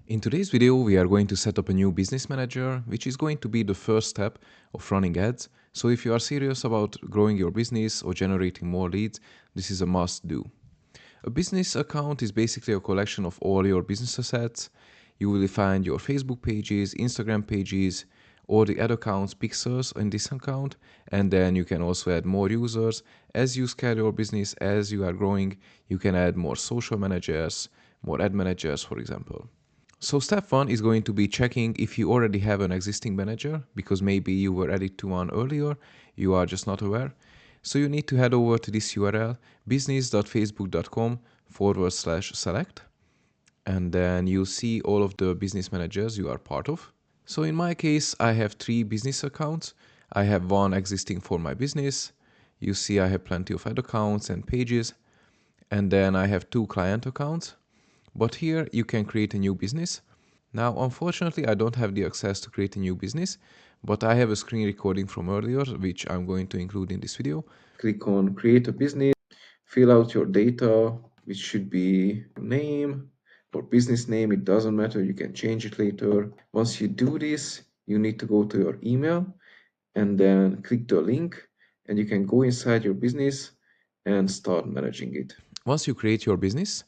In today's video, we are going to set up a new business manager, which is going to be the first step of running ads. So if you are serious about growing your business or generating more leads, this is a must do. A business account is basically a collection of all your business assets. You will find your Facebook pages, Instagram pages, all the ad accounts, pixels in this account, and then you can also add more users. As you scale your business, as you are growing, you can add more social managers, more ad managers, for example. So step one is going to be checking if you already have an existing manager, because maybe you were added to one earlier, you are just not aware. So you need to head over to this URL, business.facebook.com/select, and then you'll see all of the business managers you are part of. So in my case, I have 3 business accounts. I have one existing for my business. You see I have plenty of ad accounts and pages. And then I have 2 client accounts. But here you can create a new business. Now, unfortunately, I don't have the access to create a new business, but I have a screen recording from earlier, which I'm going to include in this video. Click on create a business, fill out your data, which should be name or business name. It doesn't matter. You can change it later. Once you do this, you need to go to your email and then click the link, and you can go inside your business and start managing it. Once you create your business,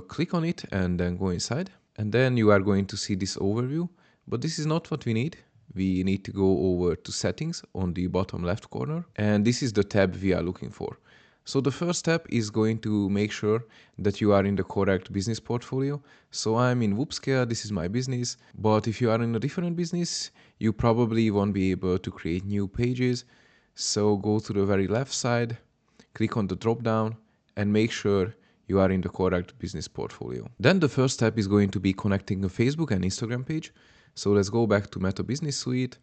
click on it and then go inside. And then you are going to see this overview, but this is not what we need. We need to go over to settings on the bottom left corner, and this is the tab we are looking for. So the first step is going to make sure that you are in the correct business portfolio. So I'm in Wupscale, this is my business, but if you are in a different business, you probably won't be able to create new pages. So go to the very left side, click on the drop down, and make sure you are in the correct business portfolio. Then the first step is going to be connecting a Facebook and Instagram page. So let's go back to Meta Business Suite,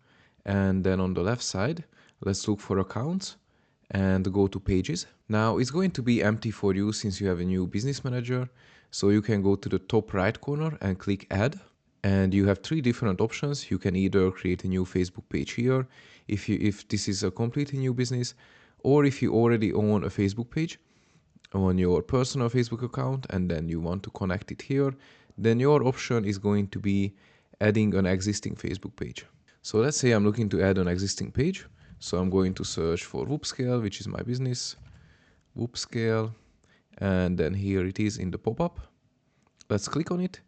and then on the left side, let's look for accounts and go to pages. Now it's going to be empty for you since you have a new business manager. So you can go to the top right corner and click add. And you have 3 different options. You can either create a new Facebook page here if this is a completely new business, or if you already own a Facebook page on your personal Facebook account and then you want to connect it here, then your option is going to be adding an existing Facebook page. So let's say I'm looking to add an existing page. So I'm going to search for Wupscale, which is my business, Wupscale, and then here it is in the pop-up. Let's click on it,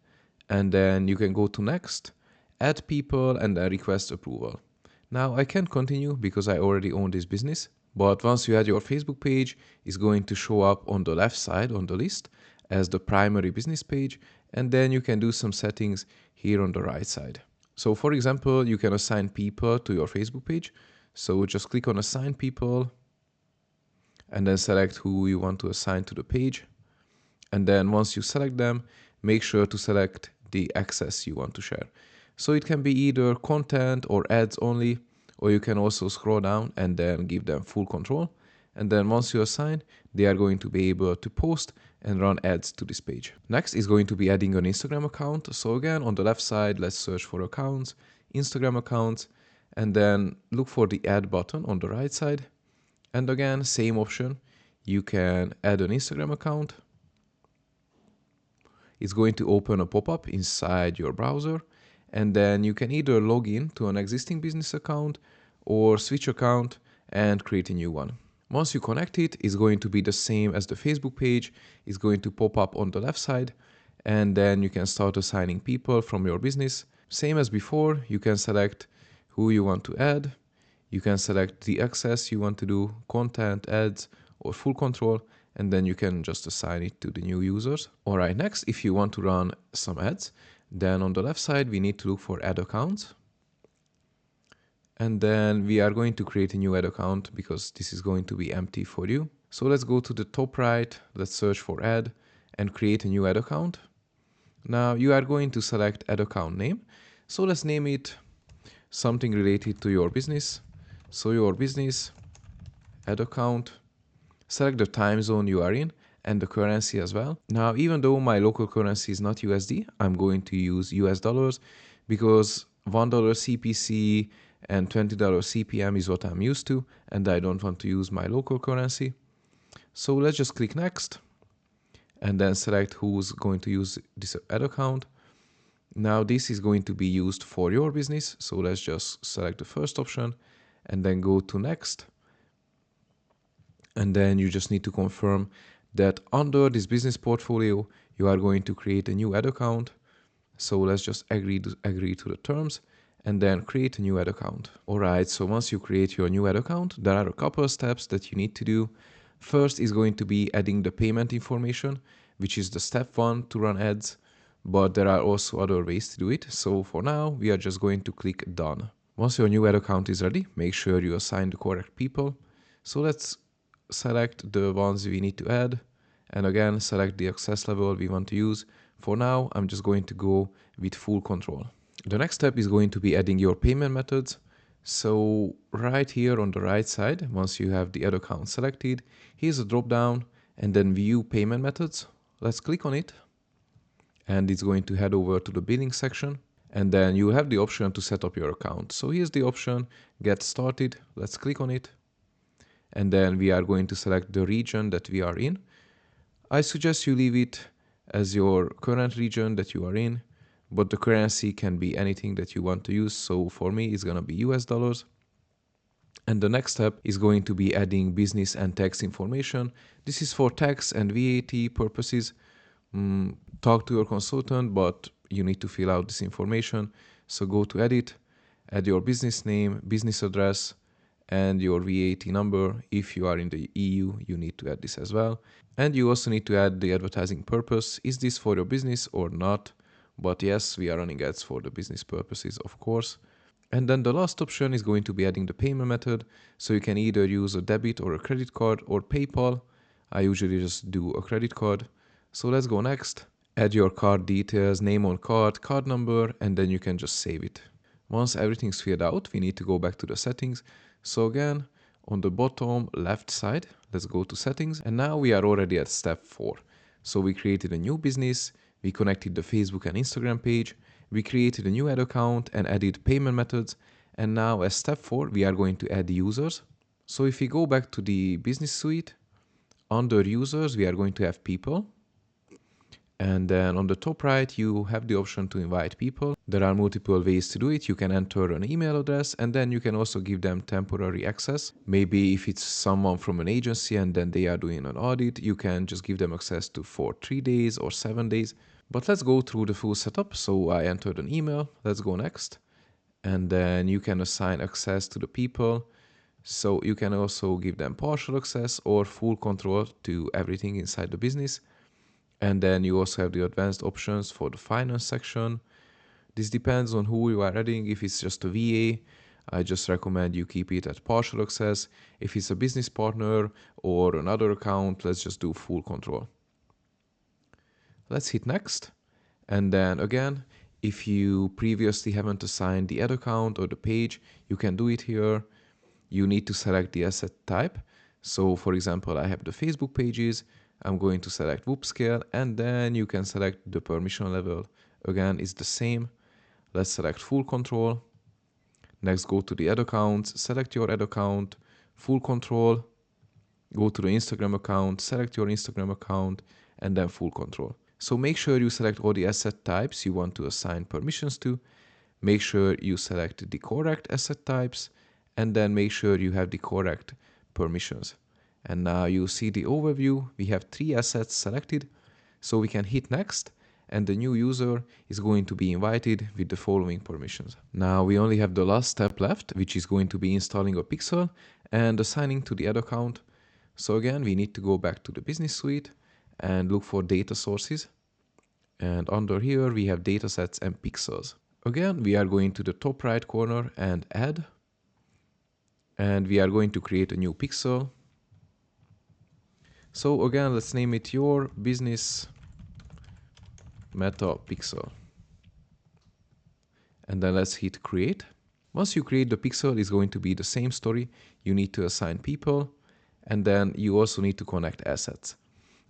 and then you can go to next, add people, and then request approval. Now I can't continue because I already own this business, but once you add your Facebook page, it's going to show up on the left side on the list as the primary business page, and then you can do some settings here on the right side. So for example, you can assign people to your Facebook page. So just click on assign people and then select who you want to assign to the page. And then once you select them, make sure to select the access you want to share. So it can be either content or ads only, or you can also scroll down and then give them full control. And then once you assign, they are going to be able to post and run ads to this page. Next is going to be adding an Instagram account. So again, on the left side, let's search for accounts, Instagram accounts, and then look for the add button on the right side. And again, same option. You can add an Instagram account. It's going to open a pop-up inside your browser, and then you can either log in to an existing business account or switch account and create a new one. Once you connect it, it's going to be the same as the Facebook page. It's going to pop up on the left side, and then you can start assigning people from your business. Same as before, you can select who you want to add. You can select the access you want to do, content, ads, or full control, and then you can just assign it to the new users. All right, next, if you want to run some ads, then on the left side, we need to look for ad accounts. And then we are going to create a new ad account because this is going to be empty for you. So let's go to the top right, let's search for ad and create a new ad account. Now you are going to select ad account name. So let's name it something related to your business. So your business, ad account, select the time zone you are in and the currency as well. Now, even though my local currency is not USD, I'm going to use US dollars because $1 CPC and $20 CPM is what I'm used to, and I don't want to use my local currency. So let's just click next and then select who's going to use this ad account. Now this is going to be used for your business. So let's just select the first option and then go to next. And then you just need to confirm that under this business portfolio, you are going to create a new ad account. So let's just agree to the terms and then create a new ad account. All right, so once you create your new ad account, there are a couple of steps that you need to do. First is going to be adding the payment information, which is the step 1 to run ads, but there are also other ways to do it. So for now, we are just going to click done. Once your new ad account is ready, make sure you assign the correct people. So let's select the ones we need to add, and again select the access level we want to use. For now, I'm just going to go with full control. The next step is going to be adding your payment methods. So right here on the right side, once you have the ad account selected, here's a drop down and then view payment methods. Let's click on it and it's going to head over to the billing section. And then you have the option to set up your account. So here's the option, get started. Let's click on it. And then we are going to select the region that we are in. I suggest you leave it as your current region that you are in, but the currency can be anything that you want to use. So for me, it's going to be US dollars. And the next step is going to be adding business and tax information. This is for tax and VAT purposes. Talk to your consultant, but you need to fill out this information. So go to edit, add your business name, business address, and your VAT number. If you are in the EU, you need to add this as well. And you also need to add the advertising purpose. Is this for your business or not? But yes, we are running ads for the business purposes, of course. And then the last option is going to be adding the payment method. So you can either use a debit or a credit card or PayPal. I usually just do a credit card. So let's go next. Add your card details, name on card, card number, and then you can just save it. Once everything's filled out, we need to go back to the settings. So again, on the bottom left side, let's go to settings. And now we are already at step 4. So we created a new business, we connected the Facebook and Instagram page, we created a new ad account and added payment methods. And now as step 4, we are going to add users. So if we go back to the business suite, under users, we are going to have people. And then on the top right, you have the option to invite people. There are multiple ways to do it. You can enter an email address and then you can also give them temporary access. Maybe if it's someone from an agency and then they are doing an audit, you can just give them access for 3 days or 7 days. But let's go through the full setup. So I entered an email. Let's go next. And then you can assign access to the people. So you can also give them partial access or full control to everything inside the business. And then you also have the advanced options for the finance section. This depends on who you are adding. If it's just a VA, I just recommend you keep it at partial access. If it's a business partner or another account, let's just do full control. Let's hit next. And then again, if you previously haven't assigned the ad account or the page, you can do it here. You need to select the asset type. So for example, I have the Facebook pages. I'm going to select Wupscale and then you can select the permission level. Again, it's the same. Let's select full control. Next, go to the ad accounts, select your ad account, full control. Go to the Instagram account, select your Instagram account, and then full control. So make sure you select all the asset types you want to assign permissions to. Make sure you select the correct asset types, and then make sure you have the correct permissions. And now you see the overview. We have 3 assets selected, so we can hit next, and the new user is going to be invited with the following permissions. Now we only have the last step left, which is going to be installing a pixel and assigning to the ad account. So again, we need to go back to the business suite and look for data sources. And under here, we have datasets and pixels. Again, we are going to the top right corner and add. And we are going to create a new pixel. So again, let's name it your business meta pixel. And then let's hit create. Once you create the pixel, it's going to be the same story. You need to assign people, and then you also need to connect assets.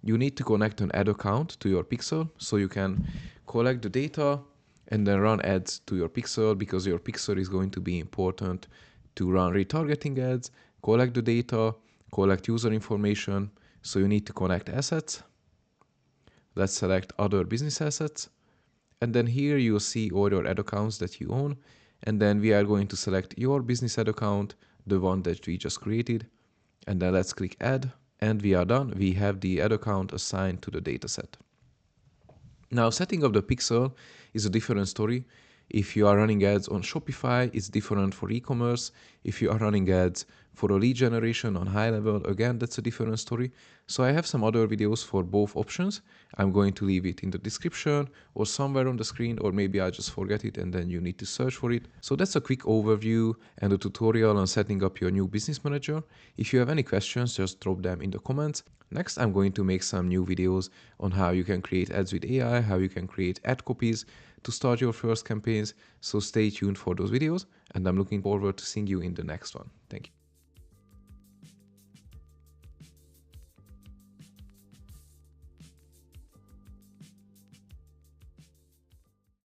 You need to connect an ad account to your pixel so you can collect the data and then run ads to your pixel, because your pixel is going to be important to run retargeting ads, collect the data, collect user information. So you need to connect assets. Let's select other business assets. And then here you'll see all your ad accounts that you own. And then we are going to select your business ad account, the one that we just created. And then let's click add. And we are done. We have the ad account assigned to the dataset. Now, setting up the pixel is a different story. If you are running ads on Shopify, it's different for e-commerce. If you are running ads for a lead generation on high level, again, that's a different story. So I have some other videos for both options. I'm going to leave it in the description or somewhere on the screen, or maybe I just forget it and then you need to search for it. So that's a quick overview and a tutorial on setting up your new business manager. If you have any questions, just drop them in the comments. Next, I'm going to make some new videos on how you can create ads with AI, how you can create ad copies to start your first campaigns. So stay tuned for those videos, and I'm looking forward to seeing you in the next one. Thank you.